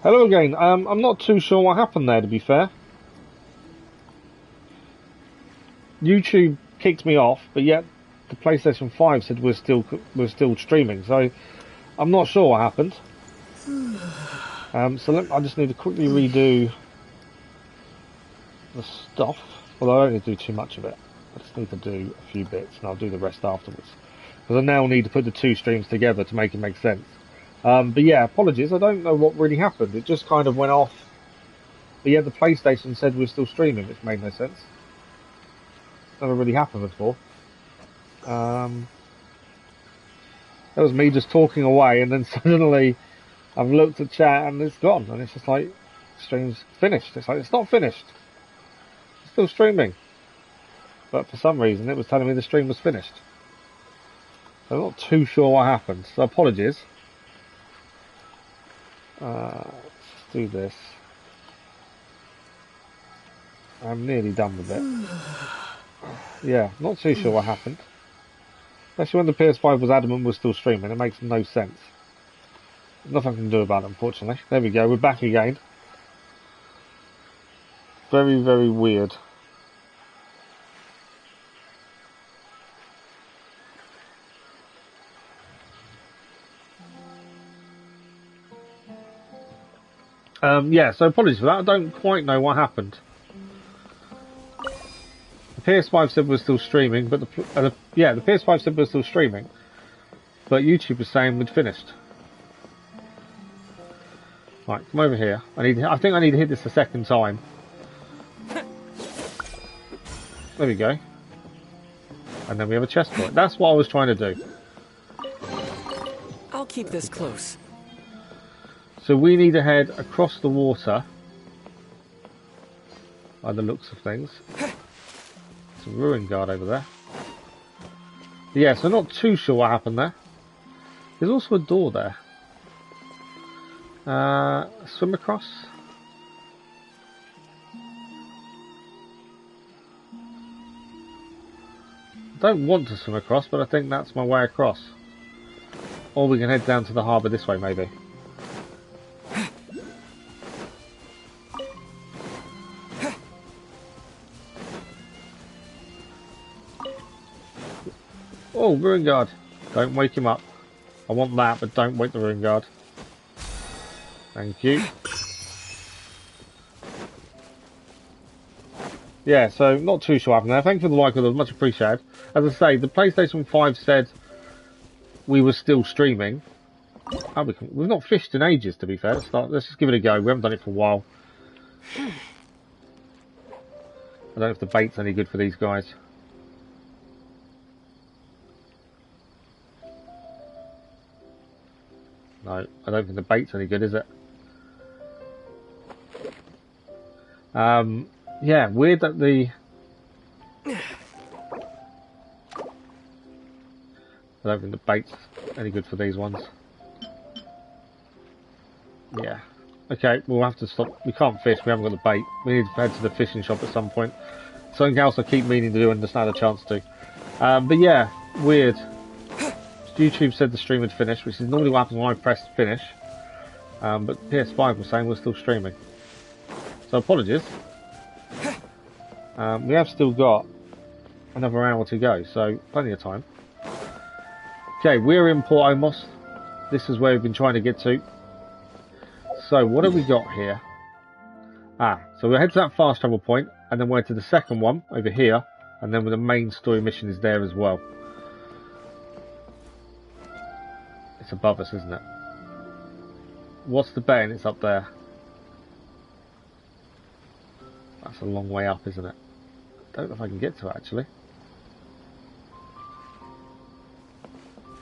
Hello again. I'm not too sure what happened there, to be fair. YouTube kicked me off, but yet the PlayStation 5 said we're still streaming. So I'm not sure what happened. I just need to quickly redo the stuff. Although I don't need to do too much of it. I just need to do a few bits, and I'll do the rest afterwards. Because I now need to put the two streams together to make it make sense. But yeah, apologies. I don't know what really happened. It just kind of went off. But yeah, the PlayStation said we're still streaming, which made no sense. Never really happened before. That was me just talking away, and then suddenly I've looked at chat and it's gone, and it's just like, stream's finished. It's like, it's not finished. It's still streaming. But for some reason it was telling me the stream was finished. So I'm not too sure what happened, so apologies. Let's do this. I'm nearly done with it. Yeah, not too sure what happened. Especially when the PS5 was adamant we're still streaming, it makes no sense. Nothing I can do about it, unfortunately. There we go, we're back again. Very, very weird. Yeah, so apologies for that. I don't quite know what happened. The PS5 said we're still streaming, but the PS5 said we're still streaming, but YouTube was saying we'd finished. Right, come over here. I think I need to hit this a second time. There we go. And then we have a chest for it. That's what I was trying to do. I'll keep this close. So we need to head across the water, by the looks of things. There's a ruin guard over there. Yeah, so not too sure what happened there. There's also a door there. Swim across. I don't want to swim across, but I think that's my way across. Or we can head down to the harbour this way, maybe. Oh, ruin guard. Don't wake him up. I want that, but don't wake the ruin guard. Thank you. Yeah, so not too sure what happened there. Thank you for the like, it was much appreciated. As I say, the PlayStation 5 said we were still streaming. Oh, we've not fished in ages, to be fair. Let's just give it a go. We haven't done it for a while. I don't know if the bait's any good for these guys. No, I don't think the bait's any good, is it? Yeah, weird that the... I don't think the bait's any good for these ones. Yeah. Okay, we'll have to stop. We can't fish, we haven't got the bait. We need to head to the fishing shop at some point. Something else I keep meaning to do and just not had a chance to. But yeah, weird. YouTube said the stream had finished, which is normally what happens when I press finish. But PS5 was saying we're still streaming. So apologies. We have still got another hour to go, so plenty of time. Okay, we're in Port Omos. This is where we've been trying to get to. So what have we got here? So we'll head to that fast travel point, and then we're to the second one over here, and then the main story mission is there as well. It's above us, isn't it? What's the bay? And it's up there. That's a long way up, isn't it? I don't know if I can get to it, actually.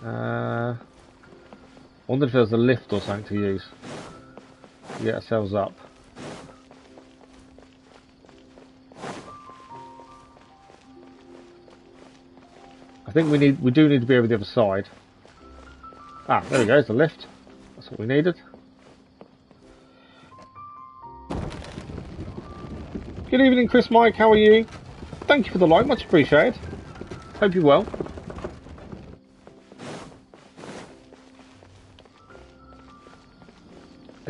I wonder if there's a lift or something to use to get ourselves up. I think we do need to be over the other side. There we go, there's the lift. That's what we needed. Good evening, Chris Mike, how are you? Thank you for the like, much appreciated. Hope you're well.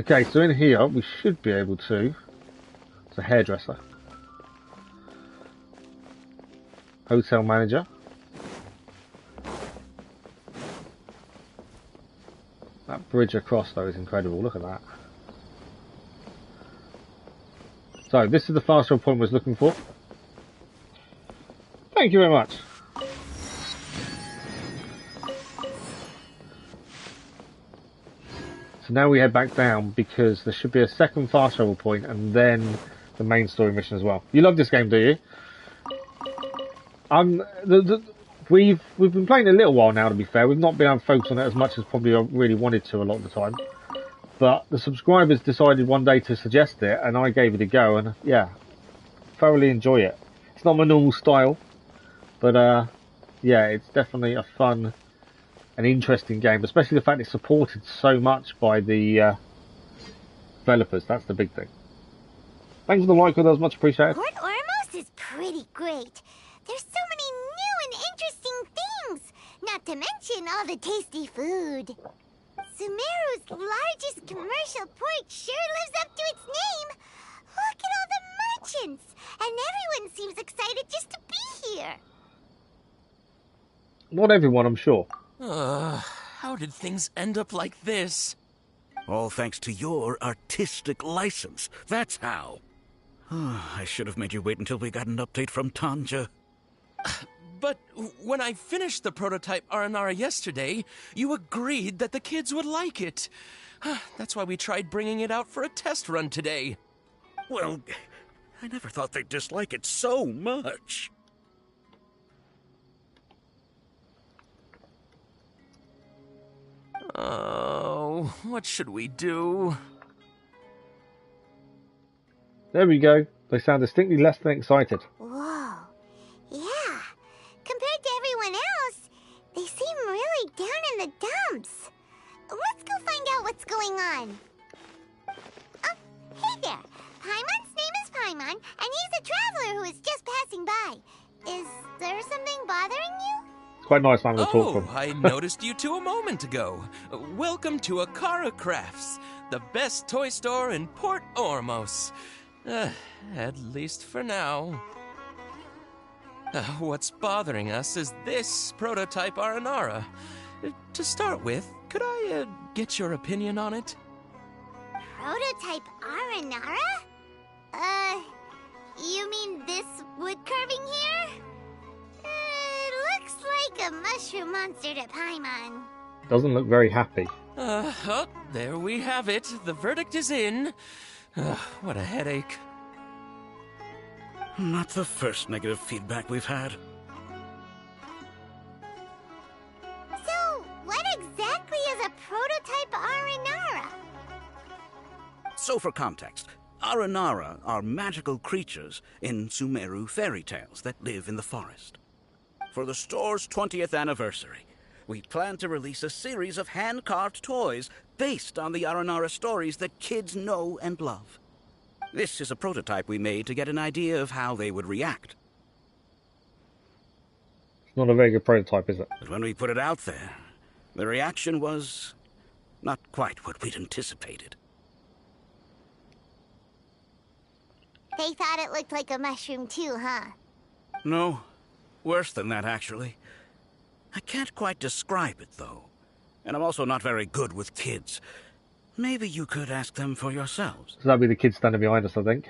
Okay, so in here we should be able to. It's a hairdresser. Hotel manager. That bridge across though is incredible, look at that. So this is the fast travel point I was looking for. Thank you very much. So now we head back down because there should be a second fast travel point and then the main story mission as well. You love this game, do you? We've been playing a little while now, to be fair. We've not been able to focus on it as much as probably I really wanted to a lot of the time. But the subscribers decided one day to suggest it, and I gave it a go, and yeah, thoroughly enjoy it. It's not my normal style, but yeah, it's definitely a fun and interesting game, especially the fact it's supported so much by the developers. That's the big thing. Thanks for the like, that was much appreciated. Port Omos is pretty great. There's so many new and interesting things, not to mention all the tasty food. Sumeru's largest commercial port sure lives up to its name. Look at all the merchants, and everyone seems excited just to be here. Not everyone, I'm sure. How did things end up like this? All thanks to your artistic license. That's how. I should have made you wait until we got an update from Tanja. But when I finished the prototype Aranara yesterday, you agreed that the kids would like it. That's why we tried bringing it out for a test run today. Well, I never thought they'd dislike it so much. Oh, what should we do? There we go. They sound distinctly less than excited. Whoa. Yeah. Compared to everyone else, they seem really down in the dumps. Let's go find out what's going on. Oh, hey there. Paimon's name is Paimon, and he's a traveler who is just passing by. Is there something bothering you? It's quite nice man to talk from. I noticed you two a moment ago. Welcome to Akara Crafts, the best toy store in Port Omos. At least for now. What's bothering us is this prototype Aranara. To start with, could I get your opinion on it? Prototype Aranara? You mean this wood carving here? Looks like a mushroom monster to Paimon. Doesn't look very happy. Oh, there we have it. The verdict is in. What a headache. Not the first negative feedback we've had. So, what exactly is a prototype Aranara? So for context, Aranara are magical creatures in Sumeru fairy tales that live in the forest. For the store's 20th anniversary, we plan to release a series of hand-carved toys based on the Aranara stories that kids know and love. This is a prototype we made to get an idea of how they would react. It's not a very good prototype, is it? But when we put it out there, the reaction was not quite what we'd anticipated. They thought it looked like a mushroom too, huh? No, worse than that, actually. I can't quite describe it, though. And I'm also not very good with kids. Maybe you could ask them for yourselves. So that'll be the kids standing behind us, I think.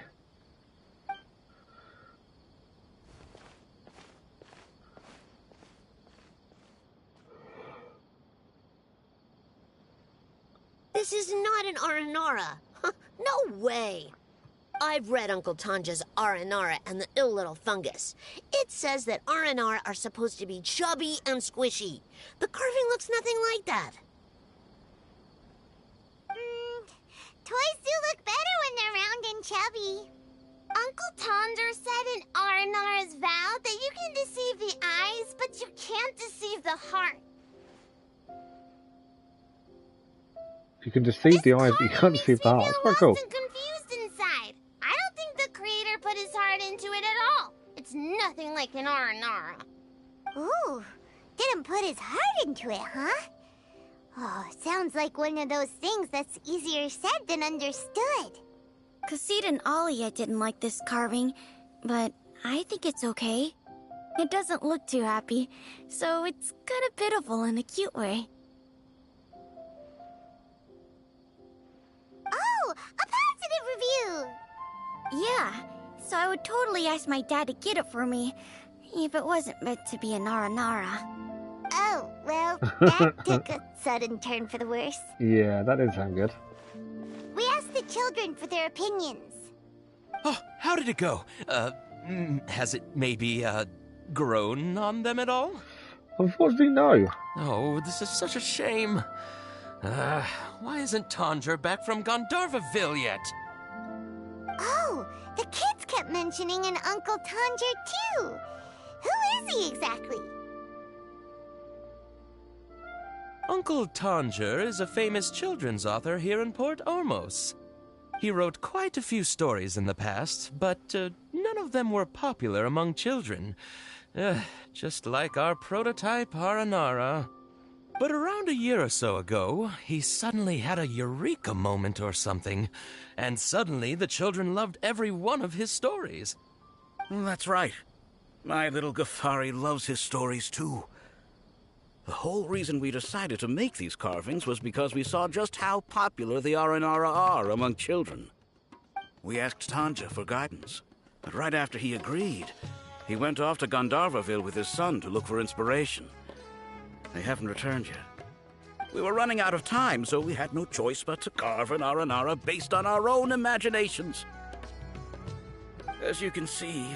This is not an Aranara. No way. I've read Uncle Tanja's Aranara and the Ill Little Fungus. It says that Aranara are supposed to be chubby and squishy. The carving looks nothing like that. Toys do look better when they're round and chubby. Uncle Tonder said in Aranara's vow that you can deceive the eyes, but you can't deceive the heart. You can deceive the eyes, but you can't deceive the heart. It's quite cool. Confused inside. I don't think the creator put his heart into it at all. It's nothing like an Aranara. Ooh, didn't put his heart into it, huh? Oh, sounds like one of those things that's easier said than understood. Cassid and Alia didn't like this carving, but I think it's okay. It doesn't look too happy, so it's kind of pitiful in a cute way. Oh, a positive review! Yeah, so I would totally ask my dad to get it for me, if it wasn't meant to be an Aranara. Oh, well, that took a sudden turn for the worse. Yeah, that didn't sound good. We asked the children for their opinions. Oh, how did it go? Has it maybe, grown on them at all? Unfortunately, no. Oh, this is such a shame. Why isn't Tanger back from Gandharvaville yet? Oh, the kids kept mentioning an Uncle Tanger, too. Who is he exactly? Uncle Tanger is a famous children's author here in Port Omos. He wrote quite a few stories in the past, but none of them were popular among children. Just like our prototype Aranara. But around a year or so ago, he suddenly had a eureka moment or something, and suddenly the children loved every one of his stories. That's right. My little Ghaffari loves his stories too. The whole reason we decided to make these carvings was because we saw just how popular the Aranara are among children. We asked Tanja for guidance, but right after he agreed, he went off to Gandharvaville with his son to look for inspiration. They haven't returned yet. We were running out of time, so we had no choice but to carve an Aranara based on our own imaginations. As you can see,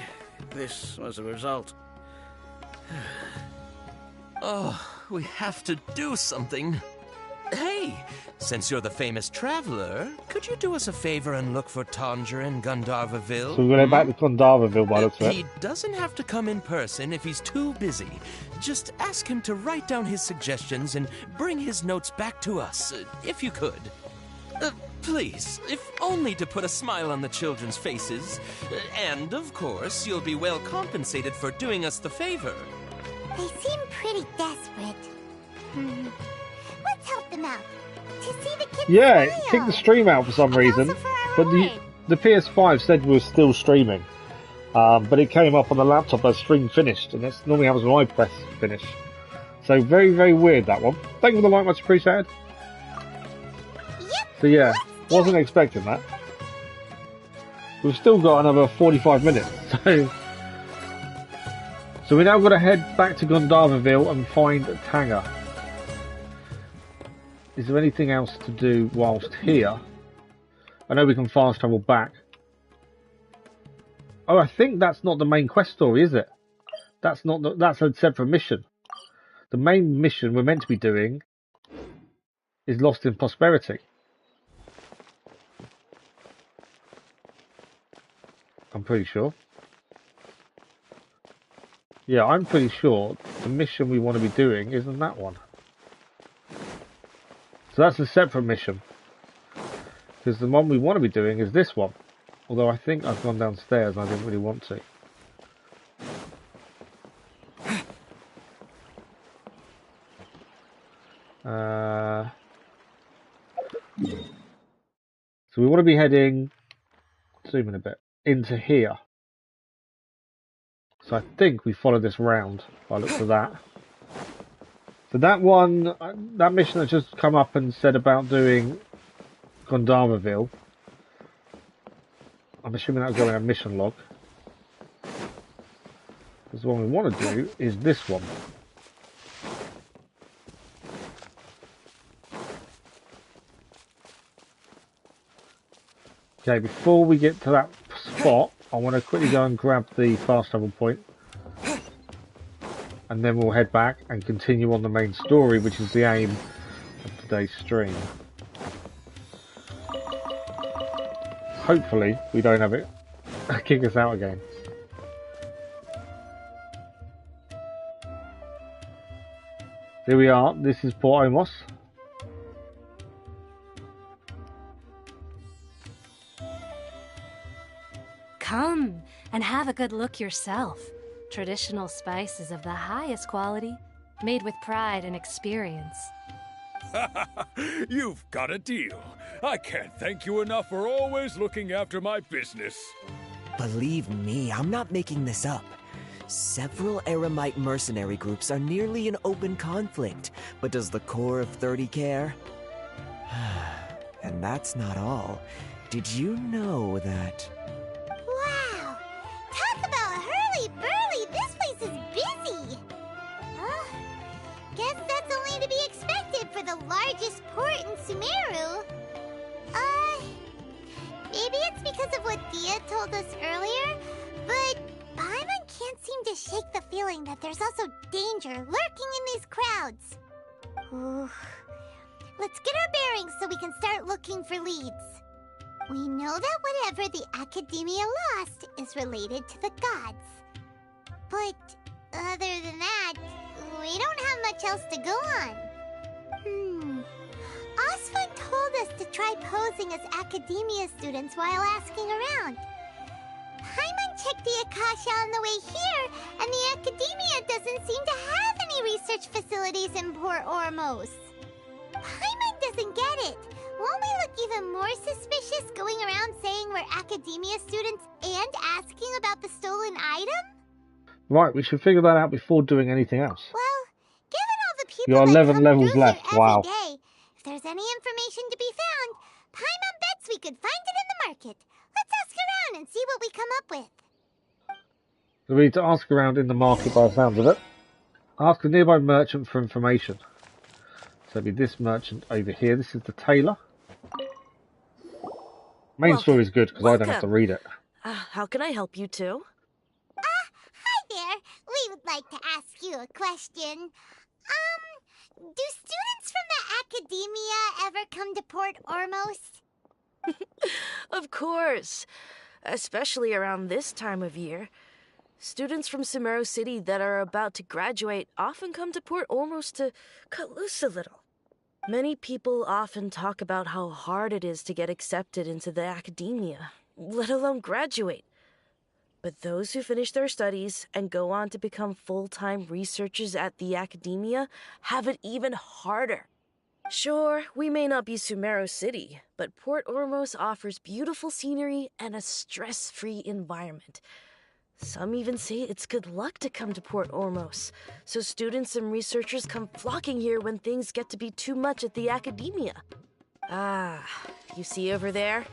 this was the result. Oh, we have to do something. Hey, since you're the famous traveler, could you do us a favor and look for Tanger in Gandharvaville? So we're going back to Gandharvaville by the looks of it. He doesn't have to come in person if he's too busy. Just ask him to write down his suggestions and bring his notes back to us, if you could. Please, if only to put a smile on the children's faces. And, of course, you'll be well compensated for doing us the favor. They seem pretty desperate. Let's help them out. To see the kids Yeah, it smile. kicked the stream out for some And reason. also for our But reward. the PS5 said we were still streaming. But it came up on the laptop as stream finished, and that's normally happens when I press finish. So very, very weird, that one. Thank you for the like, much appreciated. Yep, So yeah, let's do wasn't it. expecting that. We've still got another 45 minutes, so we now got to head back to Gandharvaville and find Tanger. Is there anything else to do whilst here? I know we can fast travel back. Oh, I think that's not the main quest story, is it? That's not. That's a separate mission. The main mission we're meant to be doing is Lost in Prosperity. I'm pretty sure. Yeah, I'm pretty sure the mission we want to be doing isn't that one. So that's a separate mission. Because the one we want to be doing is this one. Although I think I've gone downstairs and I didn't really want to. So we want to be heading, zoom in a bit, into here. So I think we follow this round by the looks of that. So that one, that mission that's just come up and said about doing Gandharvaville. I'm assuming that'll go in a mission log. Because the one we want to do is this one. Okay, before we get to that spot, I want to quickly go and grab the fast travel point. And then we'll head back and continue on the main story, which is the aim of today's stream. Hopefully, we don't have it kick us out again. Here we are, this is Port Omos. Come and have a good look yourself. Traditional spices of the highest quality, made with pride and experience. You've got a deal. I can't thank you enough for always looking after my business. Believe me, I'm not making this up. Several Eremite mercenary groups are nearly in open conflict, but does the core of 30 care? And that's not all. Did you know that... Wow! Talk about hurly-burly! This place is busy! Guess that's only to be expected for the largest port in Sumeru. Maybe it's because of what Dia told us earlier, but Paimon can't seem to shake the feeling that there's also danger lurking in these crowds. Ooh. Let's get our bearings so we can start looking for leads. We know that whatever the Academia lost is related to the gods. But other than that, we don't have much else to go on. Osfun told us to try posing as Academia students while asking around. Paimon checked the Akasha on the way here, and the Academia doesn't seem to have any research facilities in Port Ormos. Paimon doesn't get it. Won't we look even more suspicious going around saying we're Academia students and asking about the stolen item? Right, we should figure that out before doing anything else. Well, given all the people You're that 11 come levels through left. here Wow. every day, if there's any information to be found, Paimon bets we could find it in the market. Let's ask around and see what we come up with. So we need to ask around in the market by the sounds of it. Ask a nearby merchant for information. So it'll be this merchant over here. This is the tailor. Main story is good because I don't have to read it. How can I help you two? Hi there. We would like to ask you a question. Do students from the Academia ever come to Port Ormos? Of course. Especially around this time of year. Students from Sumeru City that are about to graduate often come to Port Ormos to cut loose a little. Many people often talk about how hard it is to get accepted into the Academia, let alone graduate. But those who finish their studies and go on to become full-time researchers at the Academia have it even harder. Sure, we may not be Sumeru City, but Port Ormos offers beautiful scenery and a stress-free environment. Some even say it's good luck to come to Port Ormos, so students and researchers come flocking here when things get to be too much at the Academia. You see over there?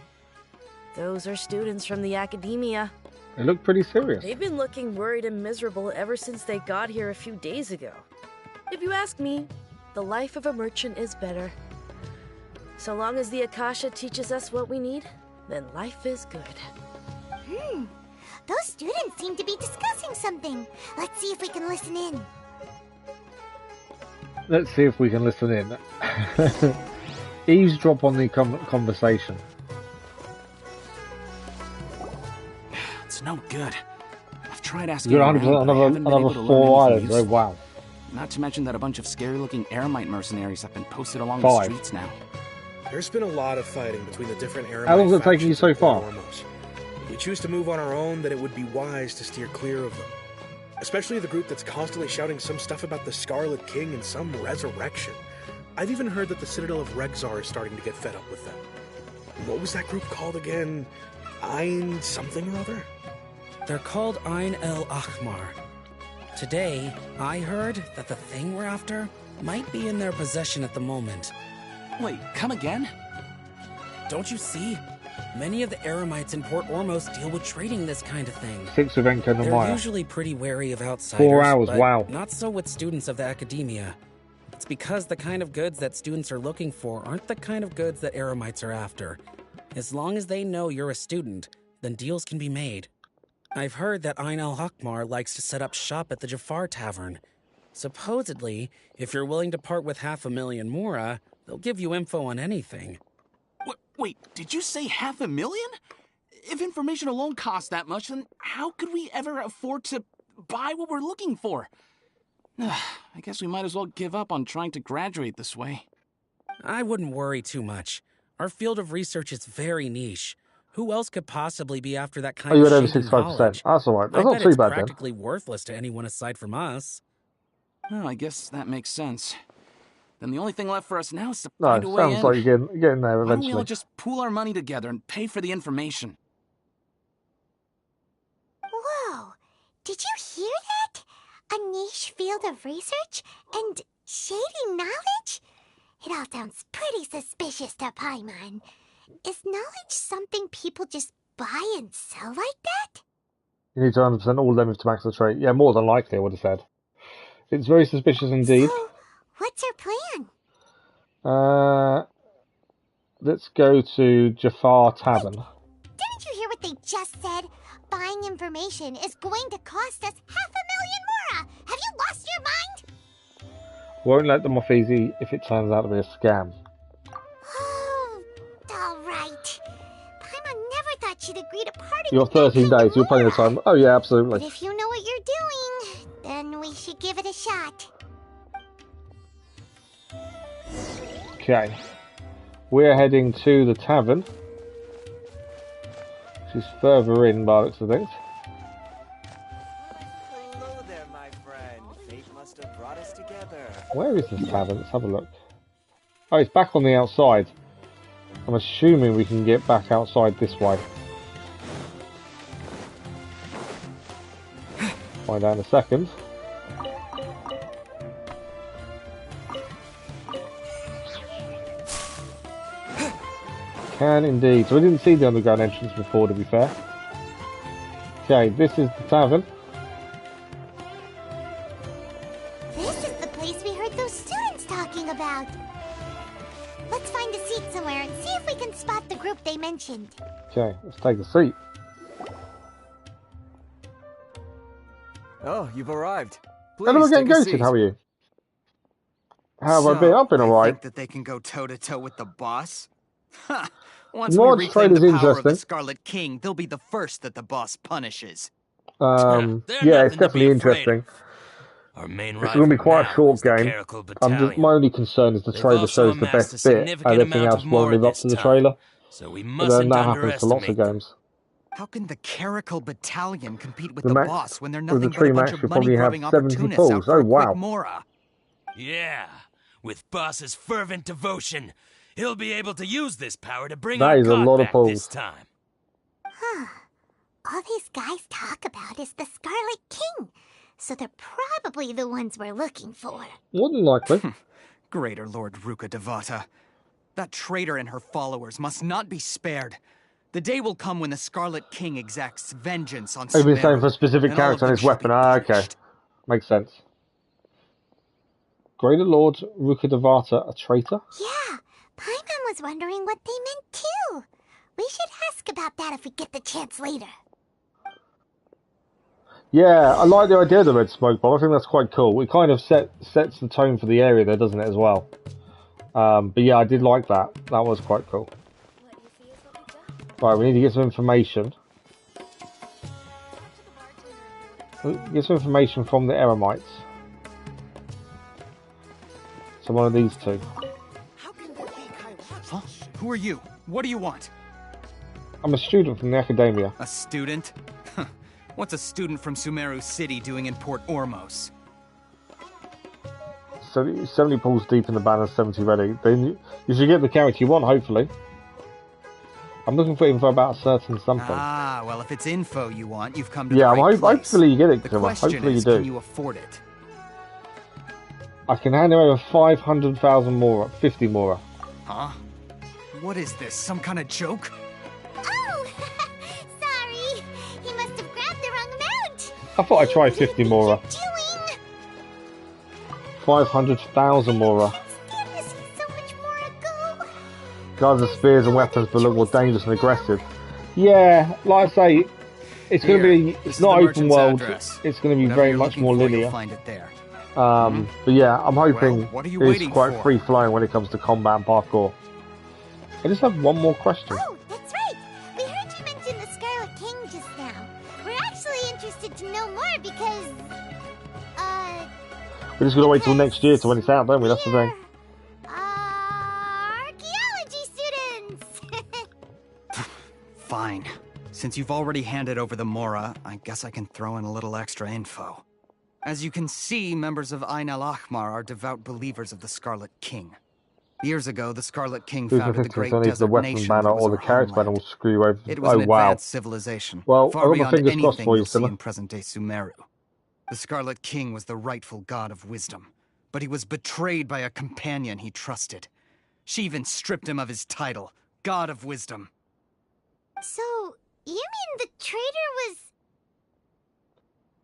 Those are students from the Academia. They look pretty serious. They've been looking worried and miserable ever since they got here a few days ago. If you ask me, the life of a merchant is better. So long as the Akasha teaches us what we need, then life is good. Those students seem to be discussing something. Let's see if we can listen in. Let's see if we can listen in. Eavesdrop on the conversation. It's no good. I've tried asking You're around, 100% but I haven't been able to another learn 4 anything islands. Oh, useful. wow. Not to mention that a bunch of scary-looking Eremite mercenaries have been posted along 5. the streets now. There's been a lot of fighting between the different Eremite How long has it taken you factions so in Port far? Ormos. If we choose to move on our own, then it would be wise to steer clear of them. Especially the group that's constantly shouting some stuff about the Scarlet King and some resurrection. I've even heard that the Citadel of Rexar is starting to get fed up with them. What was that group called again? Ein something or other? They're called Ein El Akhmar. Today, I heard that the thing we're after might be in their possession at the moment. Wait, come again? Don't you see? Many of the Eremites in Port Ormos deal with trading this kind of thing. 6 with Enko and They're Maya. usually pretty wary of outsiders. 4 hours, but wow. not so with students of the Academia. It's because the kind of goods that students are looking for aren't the kind of goods that Eremites are after. As long as they know you're a student, then deals can be made. I've heard that Ein El Hakmar likes to set up shop at the Jafar Tavern. Supposedly, if you're willing to part with 500,000 mora, they'll give you info on anything. Wait, did you say 500,000? If information alone costs that much, then how could we ever afford to buy what we're looking for? I guess we might as well give up on trying to graduate this way. I wouldn't worry too much. Our field of research is very niche. Who else could possibly be after that kind you of had over shady 65%. knowledge? That's alright. That's I not bet too it's bad then. practically worthless to anyone aside from us. Well, I guess that makes sense. then the only thing left for us now is to No, find a way sounds in. like you're getting there Why don't we all eventually. just pool our money together and pay for the information? Whoa! Did you hear that? A niche field of research and shady knowledge? It all sounds pretty suspicious to Paimon. Is knowledge something people just buy and sell like that? You need to 100% all limits to max the trait. Yeah, more than likely, I would have said. It's very suspicious indeed. So, what's our plan? Let's go to Jafar Tavern. Didn't you hear what they just said? Buying information is going to cost us 500,000 mora! Have you lost your mind? Won't let them off easy if it turns out to be a scam. Oh, alright. Paimon never thought she'd agree to party You're with that 13 kind days, of you're plenty of mora. time. Oh yeah, But absolutely. if you know what you're doing, then we should give it a shot. Okay. We're heading to the tavern. She's further in by the looks of things. Hello there, my friend. Fate must have brought us together. Where is this tavern? Let's have a look. Oh, it's back on the outside. I'm assuming we can get back outside this way. Find out in a second. Can indeed. So we didn't see the underground entrance before, to be fair. Okay, this is the tavern. This is the place we heard those students talking about. Let's find a seat somewhere and see if we can spot the group they mentioned. Okay, let's take a seat. Oh, you've arrived. Hello Please again, take a Genshin. seat. How are you? How have I been? I've been they alright. think that they can go toe-to-toe with the boss? Ha! Once Lord's we reclaim Trade the is power of the interesting. Scarlet King, they'll be the first that the boss punishes. They're Yeah, it's nothing to be definitely afraid interesting. Our main It's rival going to be quite now a short is the game. Caracal Battalion. My only concern is the They've trailer also shows the amassed best a bit, significant and everything amount else of won't more live up this to the time, trailer. so we But then mustn't that happens to lots of underestimate them. games. How can the Caracal Battalion compete with The the max boss when they're with the nothing but tree a bunch max, of you'll probably have money-grubbing 70 opportunists out pulls. for Oh a quick wow! mora? Yeah, with Boss's fervent devotion, he'll be able to use this power to bring That our is a god lot of back pulls. this time. Huh. All these guys talk about is the Scarlet King, so they're probably the ones we're looking for. More than likely. Greater Lord Ruka Devata. That traitor and her followers must not be spared. The day will come when the Scarlet King exacts vengeance on I've been saying Sumeru, for a specific and all of character and them his shall weapon. be Ah, okay. punished. Makes sense. Greater Lord Rukadavata, a traitor? Yeah, Paimon was wondering what they meant too. We should ask about that if we get the chance later. Yeah, I like the idea of the red smoke bomb. I think that's quite cool. It kind of sets the tone for the area there, doesn't it, as well? But yeah, I did like that. That was quite cool. Right, we need to get some information. Get some information from the Eremites. So one of these two. Huh? Who are you? What do you want? I'm a student from the academia. A student? What's a student from Sumeru City doing in Port Omos? 70 pulls deep in the banner, 70 ready. Then you should get the character you want, hopefully. I'm looking for info about a certain something. Ah, well, if it's info you want, you've come to Yeah, the right place. hopefully you get it, The Trevor. question Hopefully you is, do. can you afford it? I can hand over 500,000 more, 50 more. Huh? What is this, some kind of joke? Oh! Sorry! He must have grabbed the wrong amount! I thought I'd try 50 more. Doing? 500,000 more. There is so much more to go. Guys with spears and weapons but look more dangerous and aggressive. Yeah, like I say, it's going to be, This it's is not the open merchant's world, address. it's going to be Whatever very you're much looking more for, you'll linear. find it there. But yeah, I'm hoping Well, what are you it's waiting quite for? free flowing when it comes to combat and parkour. I just have one more question. Oh, that's right! We heard you mention the Scarlet King just now. We're actually interested to know more because... We're just going to wait till next year to when it's out, don't we? That's the thing. archaeology students! Fine. Since you've already handed over the Mora, I guess I can throw in a little extra info. As you can see, members of Ain al-Ahmar are devout believers of the Scarlet King. Years ago, the Scarlet King founded the great I need the desert weapon nation banner that was or the our character banner will homeland. screw you over. It was Oh an wow. advanced civilization, Well, far I've got my beyond fingers crossed anything for you, you'll see Silla. in present-day Sumeru. The Scarlet King was the rightful god of wisdom, but he was betrayed by a companion he trusted. She even stripped him of his title, God of Wisdom. So, you mean the traitor was...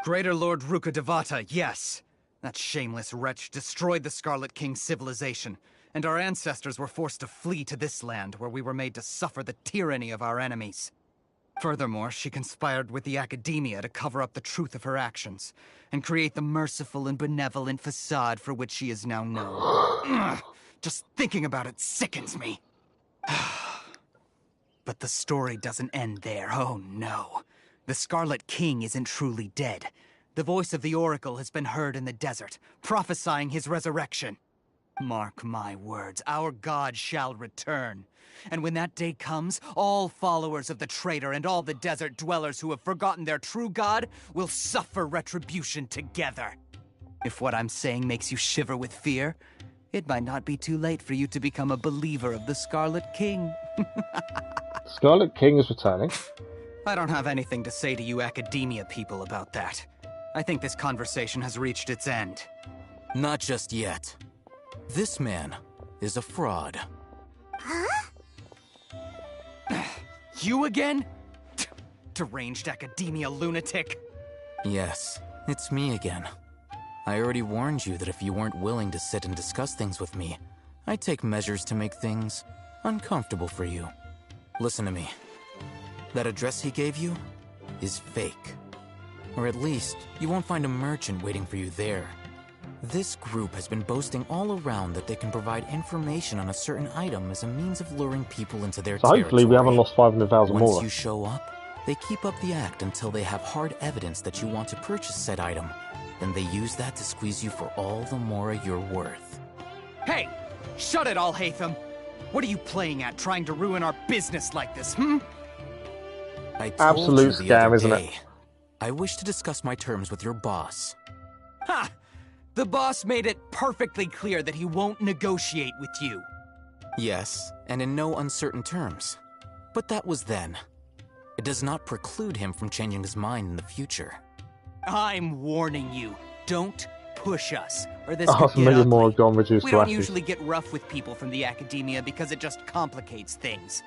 Greater Lord Ruka Devata, yes. That shameless wretch destroyed the Scarlet King's civilization, and our ancestors were forced to flee to this land where we were made to suffer the tyranny of our enemies. Furthermore, she conspired with the Academia to cover up the truth of her actions, and create the merciful and benevolent facade for which she is now known. Ugh, just thinking about it sickens me. But the story doesn't end there, oh no. The Scarlet King isn't truly dead. The voice of the Oracle has been heard in the desert, prophesying his resurrection. Mark my words, our god shall return. And when that day comes, all followers of the traitor and all the desert dwellers who have forgotten their true god will suffer retribution together. If what I'm saying makes you shiver with fear, it might not be too late for you to become a believer of the Scarlet King. Scarlet King is returning. I don't have anything to say to you Academia people about that. I think this conversation has reached its end. Not just yet. This man is a fraud. Huh? You again? Deranged Academia lunatic. Yes, it's me again. I already warned you that if you weren't willing to sit and discuss things with me, I'd take measures to make things uncomfortable for you. Listen to me. That address he gave you is fake. Or at least, you won't find a merchant waiting for you there. This group has been boasting all around that they can provide information on a certain item as a means of luring people into their territory. Hopefully we haven't lost 500,000 more. Once you show up, they keep up the act until they have hard evidence that you want to purchase said item. Then they use that to squeeze you for all the more you're worth. Hey! Shut it all, Hatham! What are you playing at, trying to ruin our business like this, hmm? I told Absolute you the scam, other isn't day, it? I wish to discuss my terms with your boss. Ha! The boss made it perfectly clear that he won't negotiate with you. Yes, and in no uncertain terms. But that was then. It does not preclude him from changing his mind in the future. I'm warning you. Don't push us, or this Oh, could get maybe ugly. more gone reduced We to don't ashes. usually get rough with people from the Academia because it just complicates things.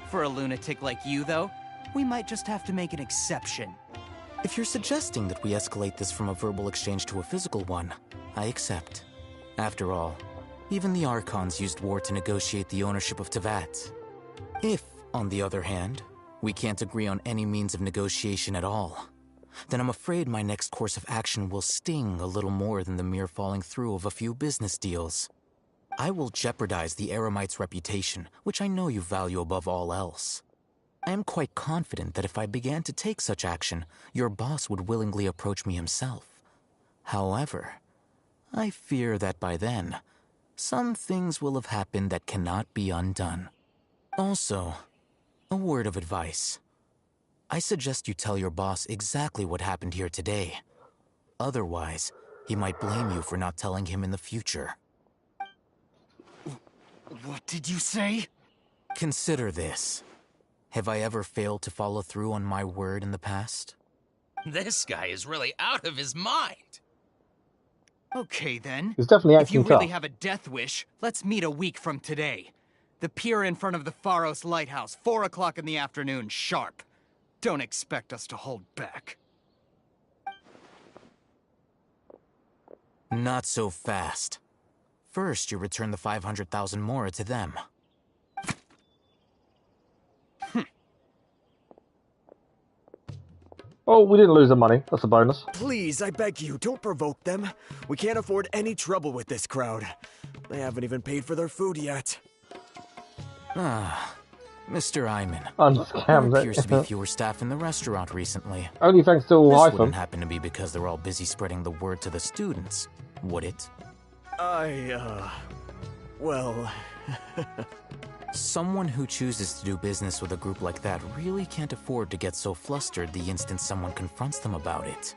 For a lunatic like you, though, we might just have to make an exception. If you're suggesting that we escalate this from a verbal exchange to a physical one, I accept. After all, even the Archons used war to negotiate the ownership of Teyvat. If, on the other hand, we can't agree on any means of negotiation at all, then I'm afraid my next course of action will sting a little more than the mere falling through of a few business deals. I will jeopardize the Eremite's reputation, which I know you value above all else. I am quite confident that if I began to take such action, your boss would willingly approach me himself. However, I fear that by then, some things will have happened that cannot be undone. Also, a word of advice. I suggest you tell your boss exactly what happened here today. Otherwise, he might blame you for not telling him in the future. What did you say? Consider this. Have I ever failed to follow through on my word in the past? This guy is really out of his mind. Okay, then. He's definitely If you acting really tough. have a death wish, let's meet a week from today. The pier in front of the Pharos Lighthouse, 4 o'clock in the afternoon, sharp. Don't expect us to hold back. Not so fast. First, you return the 500,000 mora to them. Oh, we didn't lose the money. That's a bonus. Please, I beg you, don't provoke them. We can't afford any trouble with this crowd. They haven't even paid for their food yet. Ah, Mr. Iman. Unscammed There it. appears to be fewer staff in the restaurant recently. Only thanks to This iPhone. wouldn't happen to be because they're all busy spreading the word to the students, would it? Well... Someone who chooses to do business with a group like that really can't afford to get so flustered the instant someone confronts them about it.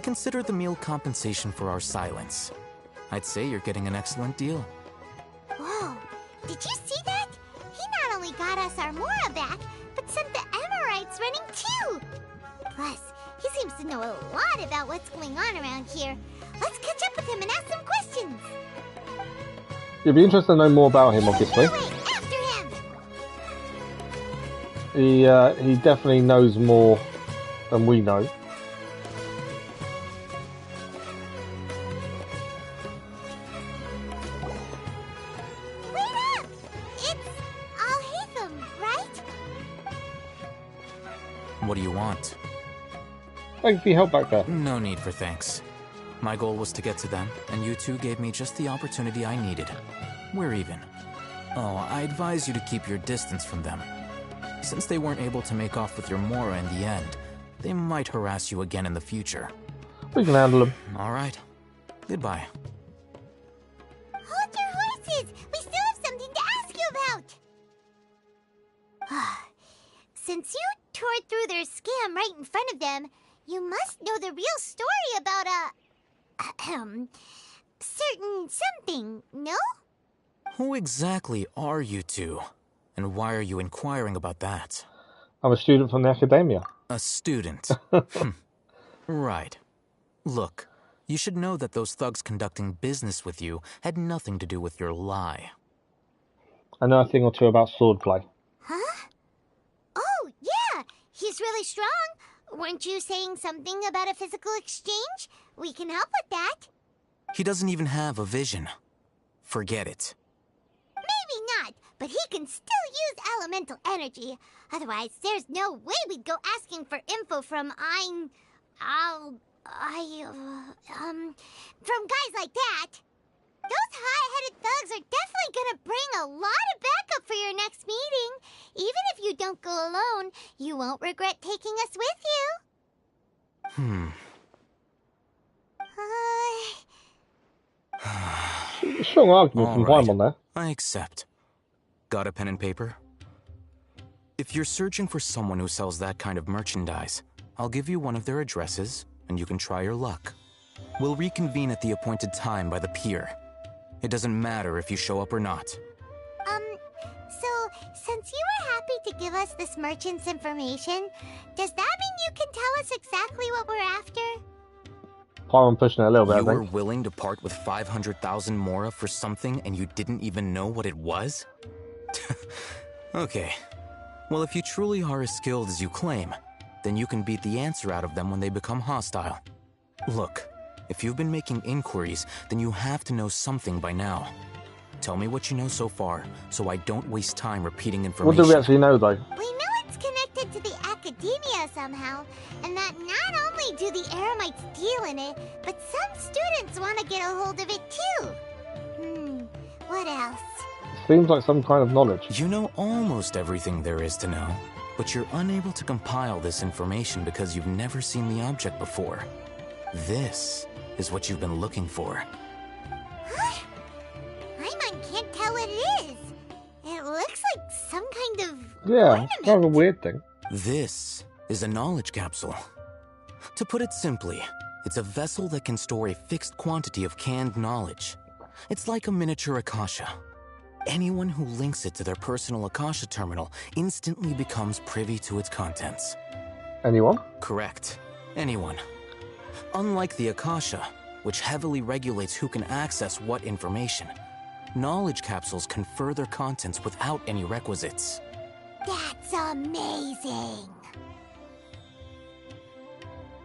Consider the meal compensation for our silence. I'd say you're getting an excellent deal. Whoa, did you see that? He not only got us our Mora back, but sent the Amorites running too. Plus, he seems to know a lot about what's going on around here. Let's catch up with him and ask some questions. You'd be interested to know more about him, obviously. After him. He definitely knows more than we know. Wait up! It's Al-Haytham, right? What do you want? Thank you for your help back there. No need for thanks. My goal was to get to them, and you two gave me just the opportunity I needed. We're even. Oh, I advise you to keep your distance from them. Since they weren't able to make off with your Mora in the end, they might harass you again in the future. We can handle them. All right. Goodbye. Hold your horses! We still have something to ask you about! Since you tore through their scam right in front of them, you must know the real story about certain something, no? Who exactly are you two? And why are you inquiring about that? I'm a student from the academia. A student? Right. Look, you should know that those thugs conducting business with you had nothing to do with your lie. I know a thing or two about swordplay. Huh? Oh, yeah! He's really strong. Weren't you saying something about a physical exchange? We can help with that. He doesn't even have a vision. Forget it. Maybe not, but he can still use elemental energy. Otherwise, there's no way we'd go asking for info from from guys like that. Those hot-headed thugs are definitely gonna bring a lot of backup for your next meeting. Even if you don't go alone, you won't regret taking us with you. Strong argument from Paimon there. I accept. Got a pen and paper? If you're searching for someone who sells that kind of merchandise, I'll give you one of their addresses, and you can try your luck. We'll reconvene at the appointed time by the pier. It doesn't matter if you show up or not. So, since you were happy to give us this merchant's information, does that mean you can tell us exactly what we're after? Paimon pushing it a little bit, You I were think. willing to part with 500,000 Mora for something and you didn't even know what it was? Okay. Well, if you truly are as skilled as you claim, then you can beat the answer out of them when they become hostile. Look, if you've been making inquiries, then you have to know something by now. Tell me what you know so far, so I don't waste time repeating information. What do we actually know, though? We know it's connected to the academia somehow, and that not only do the Eremites deal in it, but some students want to get a hold of it too. What else? Seems like some kind of knowledge. You know almost everything there is to know, but you're unable to compile this information because you've never seen the object before. This is what you've been looking for. Huh? Paimon can't tell what it is. It looks like some kind of Yeah, it's kind of a weird thing. This is a knowledge capsule. To put it simply, it's a vessel that can store a fixed quantity of canned knowledge. It's like a miniature Akasha. Anyone who links it to their personal Akasha terminal instantly becomes privy to its contents. Anyone? Correct. Anyone. Unlike the Akasha, which heavily regulates who can access what information, knowledge capsules confer their contents without any requisites. That's amazing.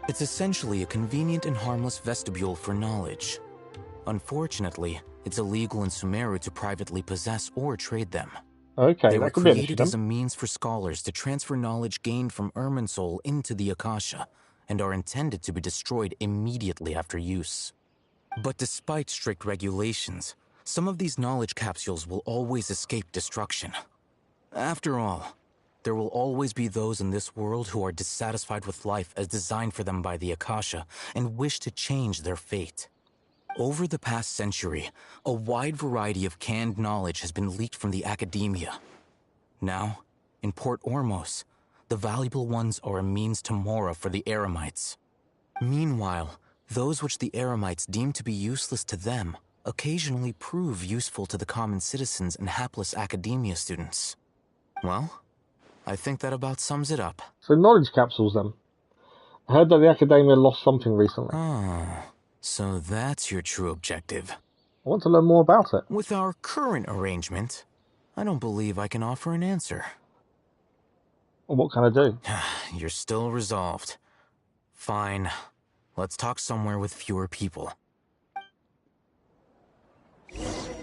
It's essentially a convenient and harmless vestibule for knowledge. Unfortunately, it's illegal in Sumeru to privately possess or trade them. Okay, they were that could be created interesting. as a means for scholars to transfer knowledge gained from Irminsul into the Akasha, and are intended to be destroyed immediately after use. But despite strict regulations, some of these knowledge capsules will always escape destruction. After all, there will always be those in this world who are dissatisfied with life as designed for them by the Akasha and wish to change their fate. Over the past century, a wide variety of canned knowledge has been leaked from the academia. Now, in Port Omos, the valuable ones are a means to Mora for the Eremites. Meanwhile, Those which the Eremites deem to be useless to them occasionally prove useful to the common citizens and hapless academia students. Well, I think that about sums it up. So knowledge capsules then. I heard that the Academia lost something recently. Oh, so that's your true objective. I want to learn more about it. With our current arrangement, I don't believe I can offer an answer. Well, what can I do? You're still resolved. Fine. Let's talk somewhere with fewer people.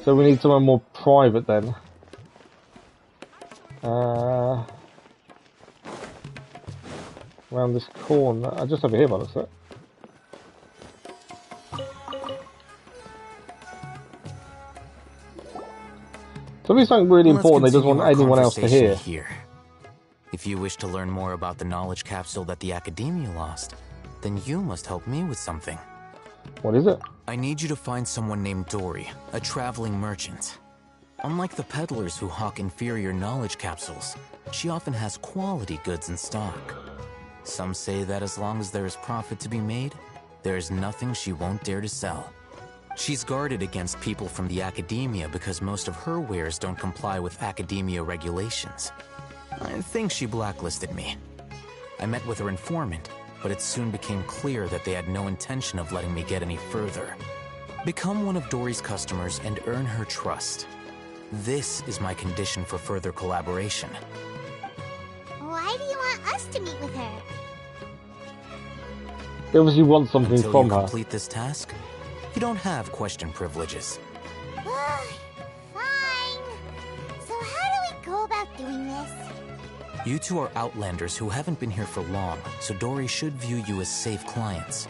So we need somewhere more private then. Around this corner. Just over here, by the looks of it. So it's something really important they doesn't want anyone else to hear. Here. If you wish to learn more about the knowledge capsule that the Academia lost, then you must help me with something. What is it? I need you to find someone named Dorie, a traveling merchant. Unlike the peddlers who hawk inferior knowledge capsules, she often has quality goods in stock. Some say that as long as there is profit to be made, there is nothing she won't dare to sell. She's guarded against people from the Academia because most of her wares don't comply with Academia regulations. I think she blacklisted me. I met with her informant, but it soon became clear that they had no intention of letting me get any further. Become one of Dorie's customers and earn her trust. This is my condition for further collaboration. Why do you want us to meet with her? They obviously want something Until from you her. complete this task, you don't have question privileges. Fine. So how do we go about doing this? You two are outlanders who haven't been here for long, so Dorie should view you as safe clients.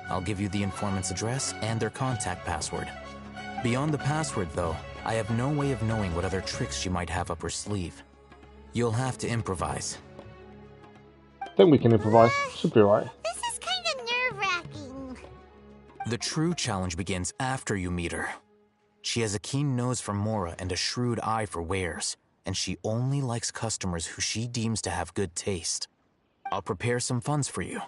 I'll give you the informant's address and their contact password. Beyond the password, though, I have no way of knowing what other tricks she might have up her sleeve. You'll have to improvise. Think we can improvise. Should be alright. This is kind of nerve-wracking. The true challenge begins after you meet her. She has a keen nose for Mora and a shrewd eye for wares, and she only likes customers who she deems to have good taste. I'll prepare some funds for you.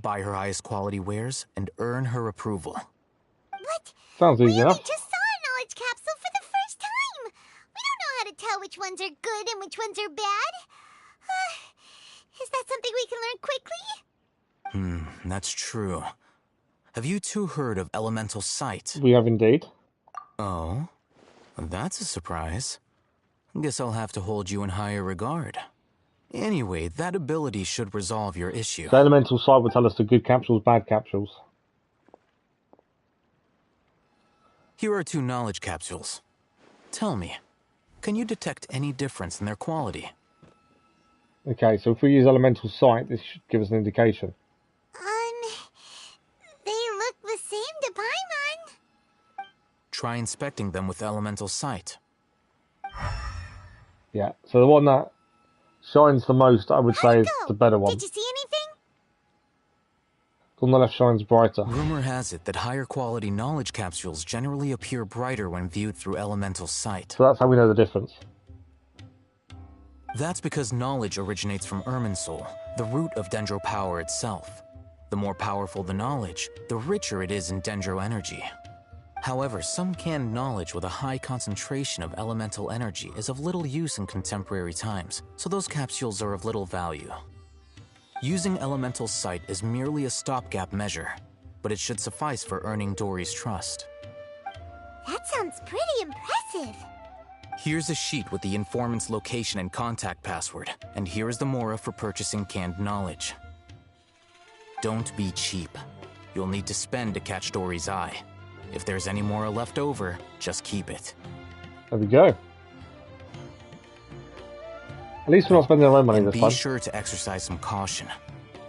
Buy her highest quality wares and earn her approval. What? Sounds easy enough. We just saw a knowledge capsule for the first time. We don't know how to tell which ones are good and which ones are bad. Is that something we can learn quickly? That's true. Have you two heard of elemental sight? We have indeed. Oh? That's a surprise. Guess I'll have to hold you in higher regard. Anyway, that ability should resolve your issue. The elemental side will tell us the good capsules, bad capsules. Here are 2 knowledge capsules. Tell me, can you detect any difference in their quality? Okay, so if we use elemental sight, this should give us an indication. They look the same to Paimon. Try inspecting them with elemental sight. Yeah, so the one that shines the most, I would say, is the better one. Did you see anything? The one on the left shines brighter. Rumor has it that higher quality knowledge capsules generally appear brighter when viewed through elemental sight. So that's how we know the difference. That's because knowledge originates from Irminsul, the root of Dendro power itself. The more powerful the knowledge, the richer it is in Dendro energy. However, some canned knowledge with a high concentration of elemental energy is of little use in contemporary times, so those capsules are of little value. Using elemental sight is merely a stopgap measure, but it should suffice for earning Dorie's trust. That sounds pretty impressive. Here's a sheet with the informant's location and contact password, and here is the Mora for purchasing canned knowledge. Don't be cheap. You'll need to spend to catch Dorie's eye. If there's any Mora left over, just keep it. There we go. At least we're not spending our own money this time. Be sure to exercise some caution.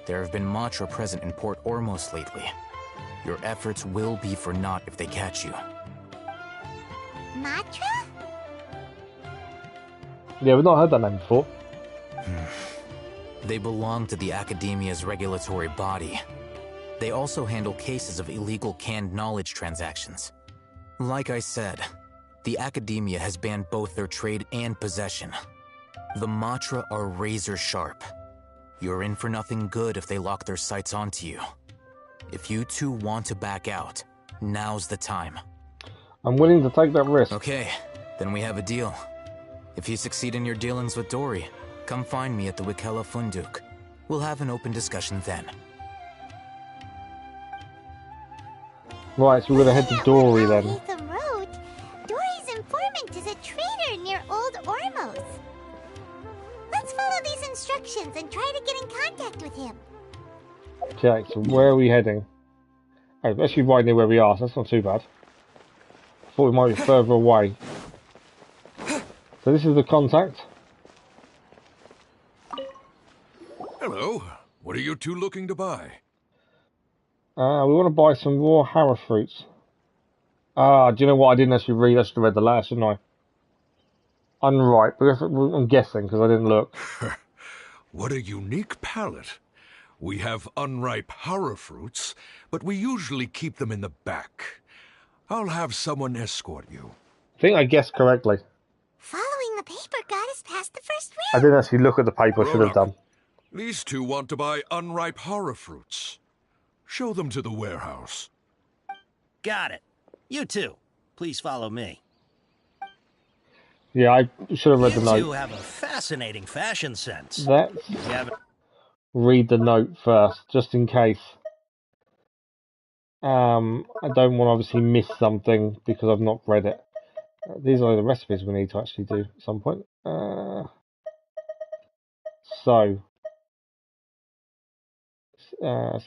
There have been Matra present in Port Omos lately. Your efforts will be for naught if they catch you. Matra? Yeah, we've not heard that name before. They belong to the Academia's regulatory body. They also handle cases of illegal canned knowledge transactions. Like I said, the Academia has banned both their trade and possession. The Matra are razor sharp. You're in for nothing good if they lock their sights onto you. If you two want to back out, now's the time. I'm willing to take that risk. Okay, then we have a deal. If you succeed in your dealings with Dorie, come find me at the Wikella Funduk. We'll have an open discussion then. Right, so we're gonna head to Dorie then. Haytham Road? Dorie's informant is a traitor near Old Ormos. Let's follow these instructions and try to get in contact with him. Okay, so where are we heading? Oh, it's actually right near where we are, so that's not too bad. I thought we might be further away. So this is the contact. Hello. What are you two looking to buy? We want to buy some raw Harrow fruits. Do you know what? I didn't actually read. I should have read the letter, shouldn't I? Unripe. I'm guessing because I didn't look. What a unique palate. We have unripe Harrow fruits, but we usually keep them in the back. I'll have someone escort you. I think I guessed correctly. Following the paper got us past the first I room. didn't actually look at the paper. I should have done. These two want to buy unripe Harrow fruits. Show them to the warehouse. Got it. You two, please follow me. Yeah, I should have read the You note. two have a fascinating fashion sense. Let's You haven't... read the note first, just in case. I don't want to obviously miss something because I've not read it. These are the recipes we need to actually do at some point.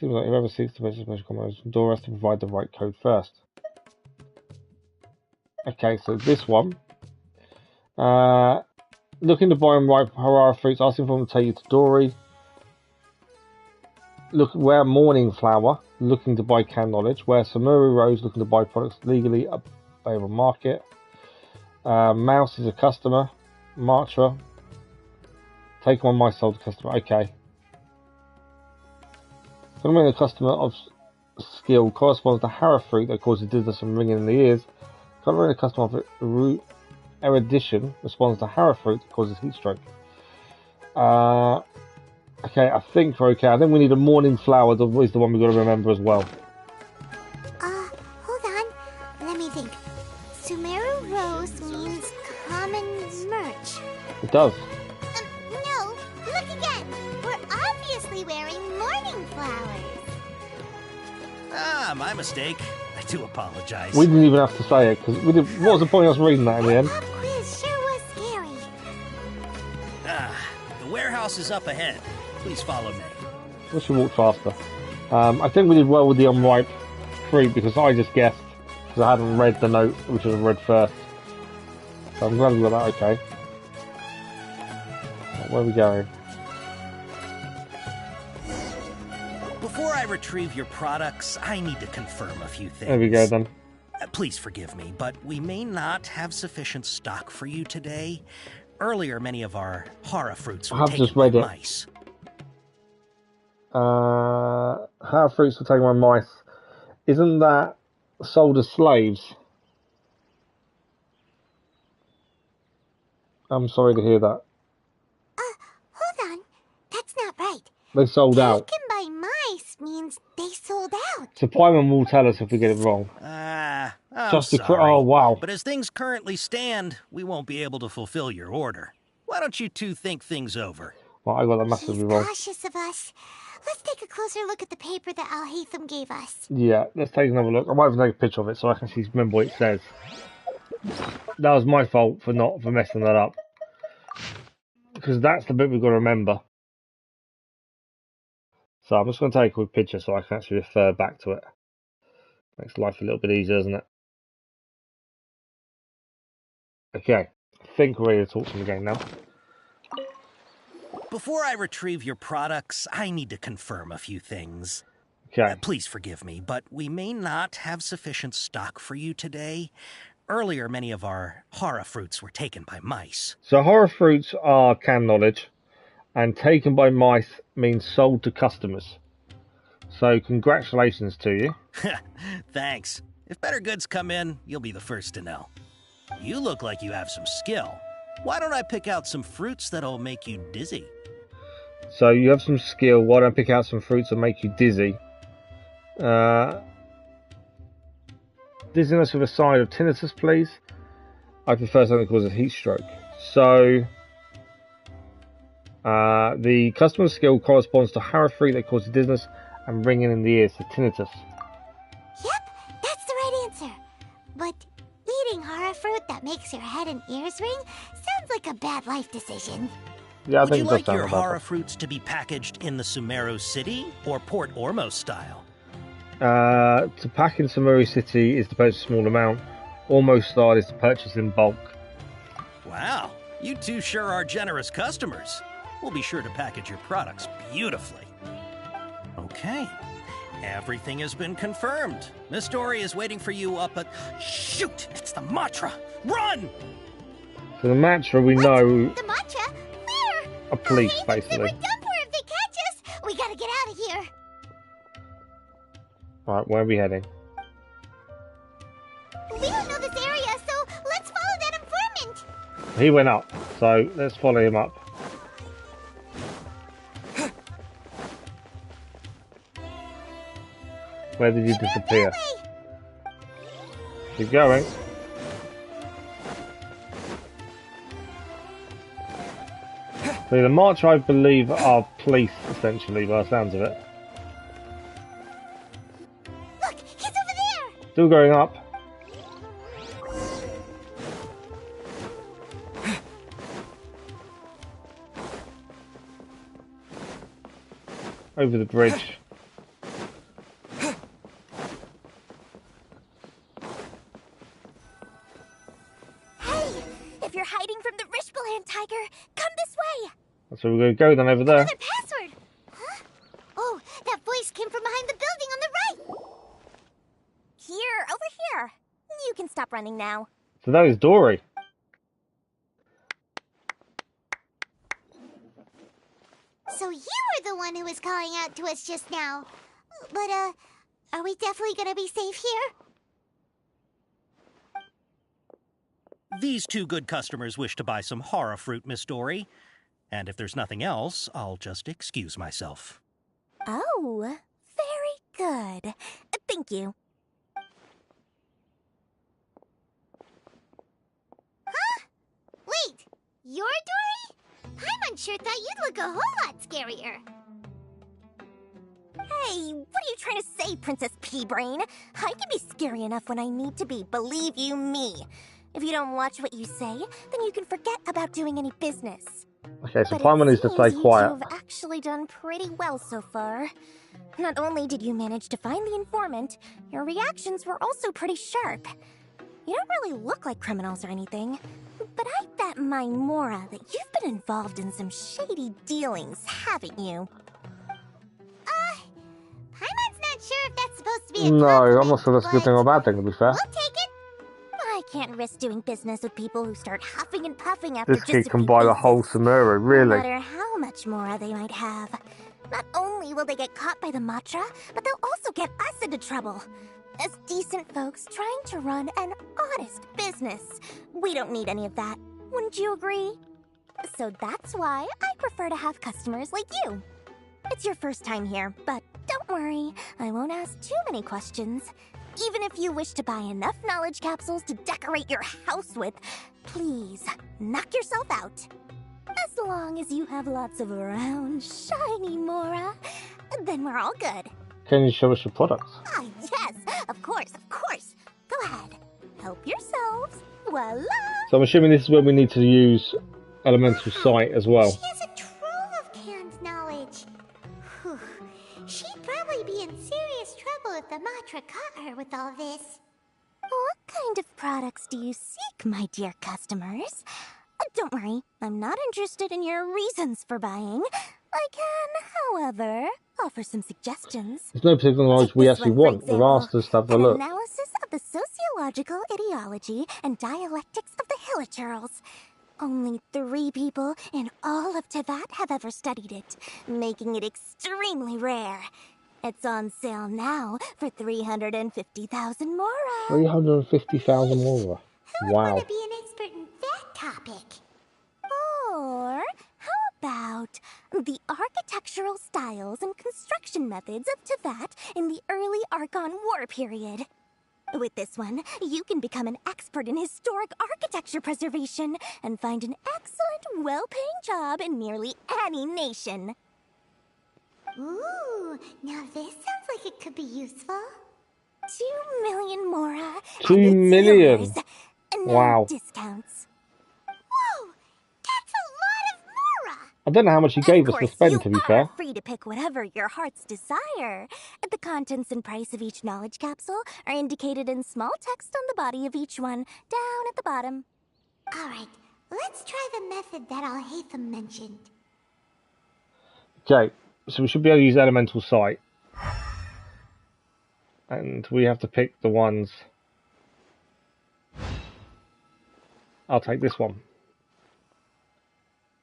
Seems like whoever seeks to purchase special combination door has to provide the right code first. Okay, so this one. Looking to buy and ripe Harrow fruits, asking for them to take you to Dorie. Look, wear morning flower, looking to buy canned knowledge. Wear Samuru Rose, looking to buy products legally at available market. Mouse is a customer. Marcher. Take on my sold customer. Okay. Phenomenon a customer of skill corresponds to Harrow fruit that causes dizziness and ringing in the ears. Phenomenon a customer of erudition responds to Harrow fruit that causes heat stroke. Okay, I think we're okay. I think we need a morning flower. That is the one we've got to remember as well. Hold on. Let me think. Sumeru Rose means common merch. It does. No, look again. We're obviously wearing morning flowers. Ah, my mistake. I do apologize. We didn't even have to say it because what was the point of us reading that in the end? That quiz sure was scary. The warehouse is up ahead. Please follow me. We should walk faster. I think we did well with the unripe fruit because I just guessed because I hadn't read the note, which I read first. So I'm glad we got that okay. Where are we going? Before I retrieve your products, I need to confirm a few things. There we go then. Please forgive me, but we may not have sufficient stock for you today. Earlier, many of our Harrow fruits were taken by mice. Harrow fruits were taken by mice. Isn't that sold as slaves? I'm sorry to hear that. Hold on. That's not right. They sold out. Taken by mice means they sold out. So Paimon will tell us if we get it wrong. I'm sorry. sorry. Oh, wow. But as things currently stand, we won't be able to fulfill your order. Why don't you two think things over? Well, I got that massively wrong. Cautious of us. Let's take a closer look at the paper that Al-Haytham gave us. Yeah, let's take another look. I might even take a picture of it so I can actually remember what it says. That was my fault for messing that up. Because that's the bit we've got to remember. So I'm just going to take a quick picture so I can actually refer back to it. Makes life a little bit easier, doesn't it? Okay, I think we're ready to talk to them again now. Before I retrieve your products, I need to confirm a few things. Okay. Please forgive me, but we may not have sufficient stock for you today. Earlier, many of our Harrow fruits were taken by mice. So Harrow fruits are canned knowledge, and taken by mice means sold to customers. So congratulations to you. Thanks. If better goods come in, you'll be the first to know. You look like you have some skill. Why don't I pick out some fruits that'll make you dizzy? So you have some skill. Why don't I pick out some fruits that make you dizzy? Dizziness with a side of tinnitus, please. I prefer something that causes heat stroke. So, the customer skill corresponds to Harafruit that causes dizziness and ringing in the ears, so tinnitus. Yep, that's the right answer. But eating horror fruit that makes your head and ears ring sounds like a bad life decision. Yeah, I Would think you it does like sound your about horror that. fruits to be packaged in the Sumeru City or Port Omos style? To pack in Samuri City is to purchase a small amount. Almost style is to purchase in bulk. Wow, you two sure are generous customers. We'll be sure to package your products beautifully. Okay, everything has been confirmed. Miss Dorie is waiting for you up at... Shoot, it's the Matra! Run! So the Matra, we know, The Matra? Where? are police, We're basically. done for if they catch us. We gotta get out of here. Right, where are we heading? We don't know this area, so let's follow that informant. He went up, so let's follow him up. Where did you disappear? Keep going. So the March, I believe, are police, essentially, by the sounds of it. Look, he's over there. Still going up. Over the bridge. Hey, if you're hiding from the Rishbaland tiger, come this way. So we're going to go then over there. Another password. Huh? Oh, that voice came from behind the building on the right. Here, over here. You can stop running now. So that is Dorie. So you were the one who was calling out to us just now. But, are we definitely gonna be safe here? These two good customers wish to buy some horror fruit, Miss Dorie. And if there's nothing else, I'll just excuse myself. Oh, very good. Thank you. Huh? Wait, you're Dorie? Paimon sure thought you'd look a whole lot scarier. Hey, what are you trying to say, Princess Pea-Brain? I can be scary enough when I need to be, believe you me. If you don't watch what you say, then you can forget about doing any business. Okay, so But Paimon it needs to stay seems quiet. You have actually done pretty well so far. Not only did you manage to find the informant, your reactions were also pretty sharp. You don't really look like criminals or anything, but I bet my Mora that you've been involved in some shady dealings, haven't you? Paimon's not sure if that's supposed to be a No, compliment, I'm not sure that's a good thing or a bad thing, to be fair. We'll take it. I can't risk doing business with people who start huffing and puffing after This just kid a can few buy the pieces. whole Sumeru, No really. matter how much Mora they might have. Not only will they get caught by the Matra, but they'll also get us into trouble. As decent folks trying to run an honest business, we don't need any of that. Wouldn't you agree? So that's why I prefer to have customers like you. It's your first time here, but don't worry, I won't ask too many questions. Even if you wish to buy enough knowledge capsules to decorate your house with, please, knock yourself out. As long as you have lots of round, shiny Mora, then we're all good. Can you show us your products? Ah, yes, of course, of course. Go ahead, help yourselves. Voila! So I'm assuming this is where we need to use Elemental Sight as well. She has a trove of canned knowledge. Whew. She'd probably be in serious trouble if the Matra caught her with all this. What kind of products do you seek, my dear customers? Don't worry, I'm not interested in your reasons for buying. I can, however, offer some suggestions. There's no particular knowledge we actually want. We've asked us to have a An look. analysis of the sociological ideology and dialectics of the Hilichurls. Only 3 people in all of Teyvat have ever studied it, making it extremely rare. It's on sale now for 350,000 Mora. 350,000 more. Wow. Be an expert in that topic. Or how about The architectural styles and construction methods of Teyvat in the early Archon War period. With this one, you can become an expert in historic architecture preservation and find an excellent, well-paying job in nearly any nation. Ooh, now this sounds like it could be useful. 2 million Mora. 2 and it's million. yours. No Wow. discounts. Whoa, that's a lot of Mora. I don't know how much he gave us to spend, to be fair. Free to pick whatever your heart's desire. The contents and price of each knowledge capsule are indicated in small text on the body of each one, down at the bottom. All right, let's try the method that Al-Haytham mentioned. Okay, so we should be able to use Elemental Sight. And we have to pick the ones. I'll take this one.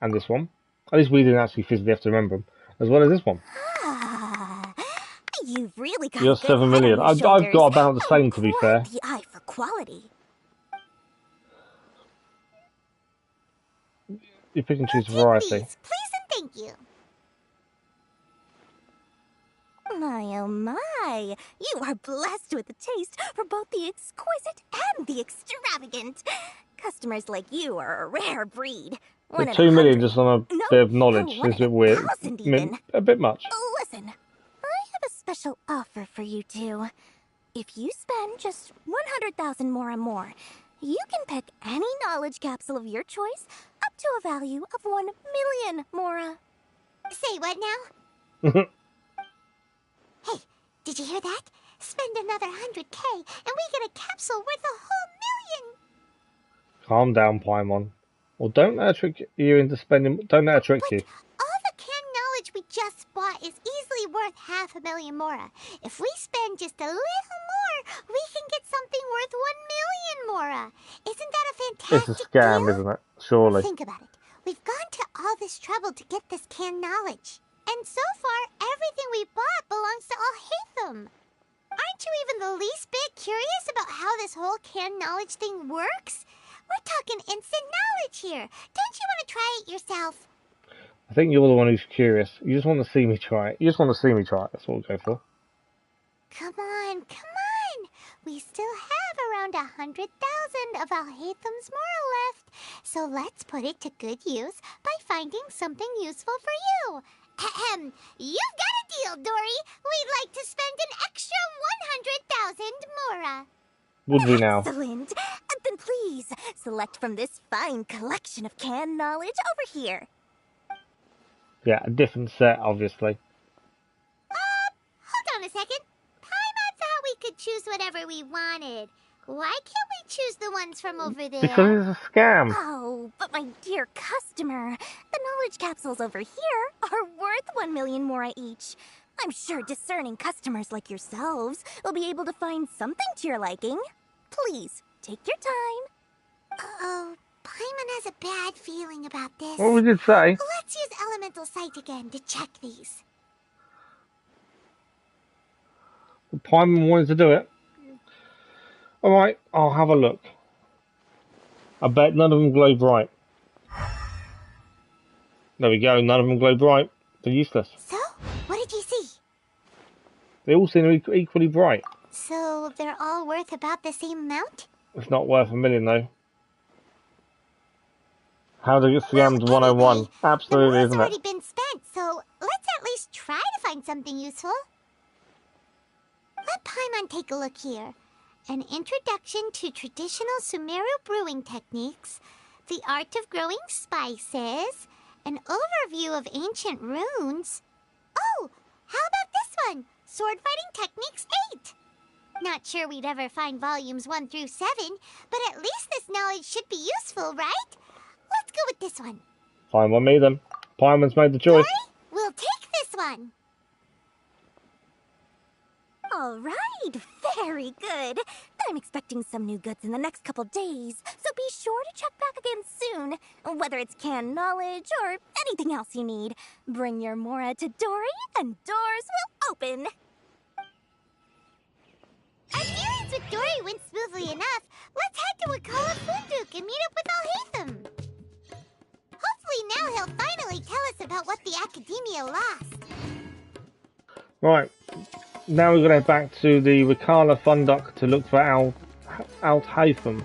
And this one. At least we didn't actually physically have to remember them. As well as this one. You've really got You're a good 7 head million. on your I've got shoulders. about the same, to be fair. The eye for quality. You pick and choose variety. Please and thank you. My oh my, you are blessed with a taste for both the exquisite and the extravagant. Customers like you are a rare breed. The 2 million just on a bit of knowledge is a bit weird. 1,000 even. A bit much. Listen, I have a special offer for you two. If you spend just 100,000 Mora more, you can pick any knowledge capsule of your choice up to a value of 1 million Mora. Say what now? Hey, did you hear that? Spend another 100K and we get a capsule worth a whole million. Calm down, Paimon. Well, don't let her trick you into spending. Don't let her trick you. All the canned knowledge we just bought is easily worth 500,000 Mora. If we spend just a little more, we can get something worth 1 million Mora. Isn't that a fantastic It's a scam, deal? isn't it? Surely. Think about it. We've gone to all this trouble to get this canned knowledge. And so far, everything we bought belongs to Al-Haytham. Aren't you even the least bit curious about how this whole canned knowledge thing works? We're talking instant knowledge here. Don't you want to try it yourself? I think you're the one who's curious. You just want to see me try it. You just want to see me try it. That's what we'll go for. Come on, come on. We still have around 100,000 of Al-Haytham's Mora left. So let's put it to good use by finding something useful for you. Ahem. You've got a deal, Dorie. We'd like to spend an extra 100,000 Mora. Would we now? Excellent. Then please, select from this fine collection of canned knowledge over here. Yeah, a different set, obviously. Hold on a second. Paimon thought we could choose whatever we wanted. Why can't we choose the ones from over there? Because it's a scam. Oh, but my dear customer, the knowledge capsules over here are worth 1 million Mora each. I'm sure discerning customers like yourselves will be able to find something to your liking. Please, take your time. Uh-oh, Paimon has a bad feeling about this. What we did say? Let's use Elemental Sight again to check these. Paimon wanted to do it. Alright, I'll have a look. I bet none of them glow bright. There we go, none of them glow bright. They're useless. So, what did you see? They all seem to be equally bright. So, they're all worth about the same amount? It's not worth 1 million, though. How to get scammed 101. Absolutely, the isn't already it? been spent, so let's at least try to find something useful. Let Paimon take a look here. An introduction to traditional Sumeru brewing techniques, the art of growing spices, an overview of ancient runes. Oh, how about this one? Sword Fighting Techniques 8. Not sure we'd ever find volumes 1 through 7, but at least this knowledge should be useful, right? Let's go with this one. Fine by me then. Paimon's made the choice. Dorie, we'll take this one. All right, very good. I'm expecting some new goods in the next couple days, so be sure to check back again soon. Whether it's canned knowledge or anything else you need, bring your Mora to Dorie and doors will open. Our dealings with Dorie went smoothly enough. Let's head to Wakala Funduk and meet up with Al-Haytham. Hopefully now he'll finally tell us about what the Academia lost. Right, now we're going to head back to the Valhalla Funduck to look for Althaytham.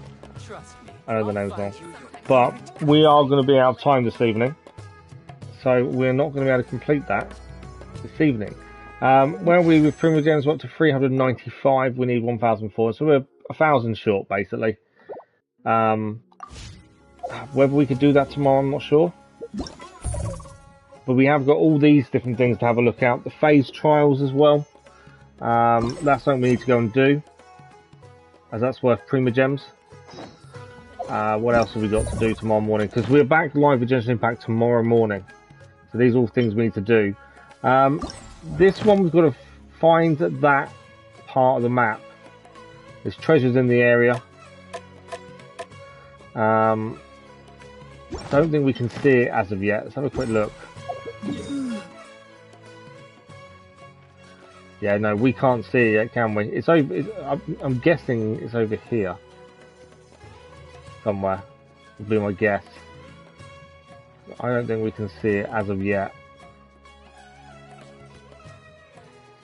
I know the name's wrong. But we are going to be out of time this evening. So we're not going to be able to complete that this evening. Where we with Prima Gems went to 395, we need 1,004. So we're 1,000 short, basically. Whether we could do that tomorrow, I'm not sure. But we have got all these different things to have a look at. The phase trials as well. That's something we need to go and do, as that's worth Prima Gems. What else have we got to do tomorrow morning? Because we're back live with Genshin Impact tomorrow morning. So these are all things we need to do. This one we've got to find that part of the map. There's treasures in the area. Don't think we can see it as of yet. Let's have a quick look. Yeah, no, we can't see it yet, can we? It's over. I'm guessing it's over here somewhere. Would be my guess. I don't think we can see it as of yet.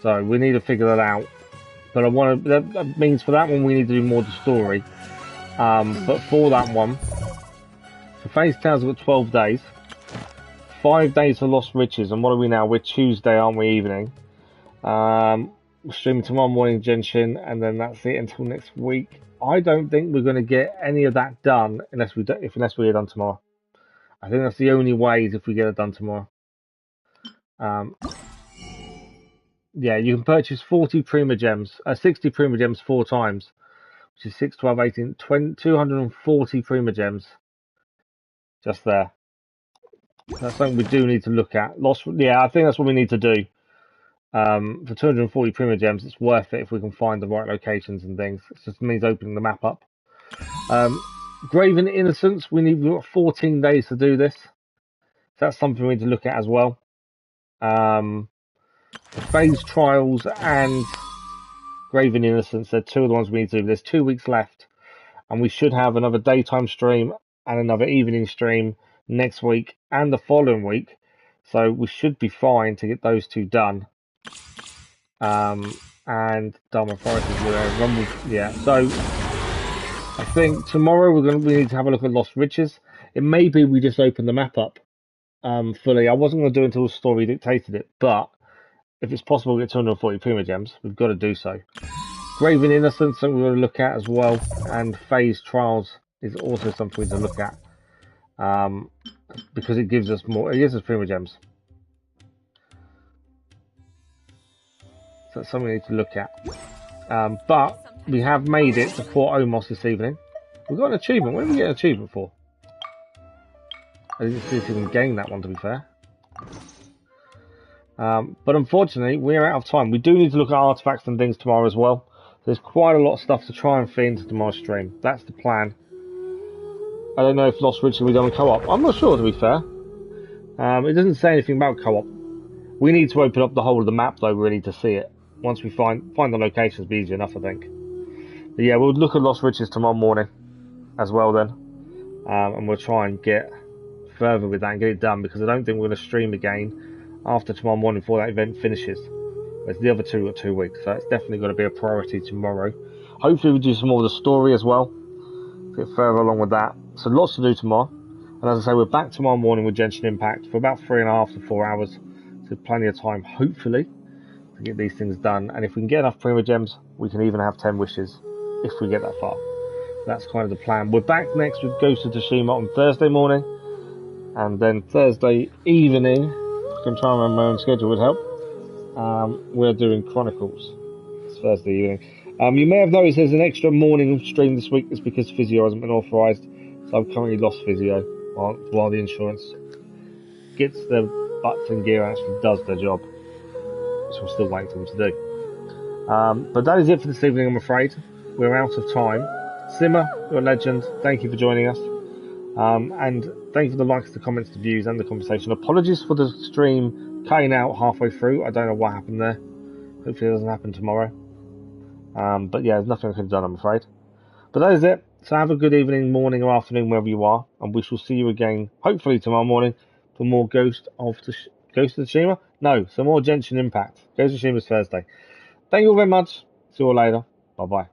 So we need to figure that out. But I want to. That means for that one we need to do more of the story. But for that one, the phase tales have got 12 days. 5 days for Lost Riches, and what are we now? We're Tuesday, aren't we? Evening. We're streaming tomorrow morning, Genshin, and then that's it until next week. I don't think we're going to get any of that done unless we get it done tomorrow. I think that's the only way is if we get it done tomorrow. Yeah, you can purchase 40 Prima Gems, 60 Prima Gems 4 times, which is 6, 12, 18, 20, 240 Prima Gems. Just there. That's something we do need to look at. Yeah, I think that's what we need to do. For 240 Prima Gems, it's worth it if we can find the right locations and things. It just means opening the map up. Graven Innocence, we've got 14 days to do this. So that's something we need to look at as well. Phase Trials and Graven Innocence, they're two of the ones we need to do. There's 2 weeks left, and we should have another daytime stream and another evening stream next week and the following week. So we should be fine to get those two done. And Dharma Forest is Rumble. Yeah, so I think tomorrow we need to have a look at Lost Riches. It may be we just open the map up fully. I wasn't going to do it until the story dictated it, but if it's possible to get 240 Prima Gems, we've got to do so. Graven Innocence, something we're going to look at as well, and Phase Trials is also something to look at because it gives us more. It gives us Prima Gems. So that's something we need to look at. But we have made it to Port Omos this evening. We've got an achievement. What did we get an achievement for? I didn't see if we can gain that one, to be fair. But unfortunately, we're out of time. We do need to look at artifacts and things tomorrow as well. There's quite a lot of stuff to try and fit into tomorrow's stream. That's the plan. I don't know if Lost Riches will be done with co-op. I'm not sure, to be fair. It doesn't say anything about co-op. We need to open up the whole of the map, though, really, to see it. Once we find the locations, it'll be easy enough, I think. But yeah, we'll look at Lost Riches tomorrow morning as well then. And we'll try and get further with that and get it done, because I don't think we're going to stream again after tomorrow morning before that event finishes. Whereas the other two got 2 weeks, so it's definitely going to be a priority tomorrow. Hopefully we'll do some more of the story as well. Get further along with that. So lots to do tomorrow. And as I say, we're back tomorrow morning with Genshin Impact for about 3.5 to 4 hours. So plenty of time, hopefully, to get these things done. And if we can get enough Prima Gems, we can even have 10 wishes if we get that far. That's kind of the plan. We're back next with Ghost of Tsushima on Thursday morning. And then Thursday evening, I can try and remember my own schedule would help. We're doing Chronicles. It's Thursday evening. You may have noticed there's an extra morning stream this week. It's because physio hasn't been authorised. So I've currently lost physio while the insurance gets the butts in gear and actually does their job. Which I'm still waiting for them to do. But that is it for this evening, I'm afraid. We're out of time. Simmer, you're a legend. Thank you for joining us. And thank you for the likes, the comments, the views, and the conversation. Apologies for the stream cutting out halfway through. I don't know what happened there. Hopefully it doesn't happen tomorrow. But yeah, there's nothing I could have done, I'm afraid. But that is it. So have a good evening, morning, or afternoon, wherever you are, and we shall see you again, hopefully tomorrow morning, for more Ghost of Tsushima? No, some more Genshin Impact. Ghost of Tsushima's Thursday. Thank you all very much. See you all later. Bye-bye.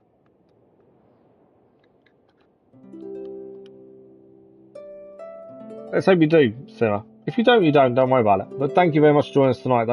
Let's hope you do, Sarah. If you don't, you don't. Don't worry about it. But thank you very much for joining us tonight, though.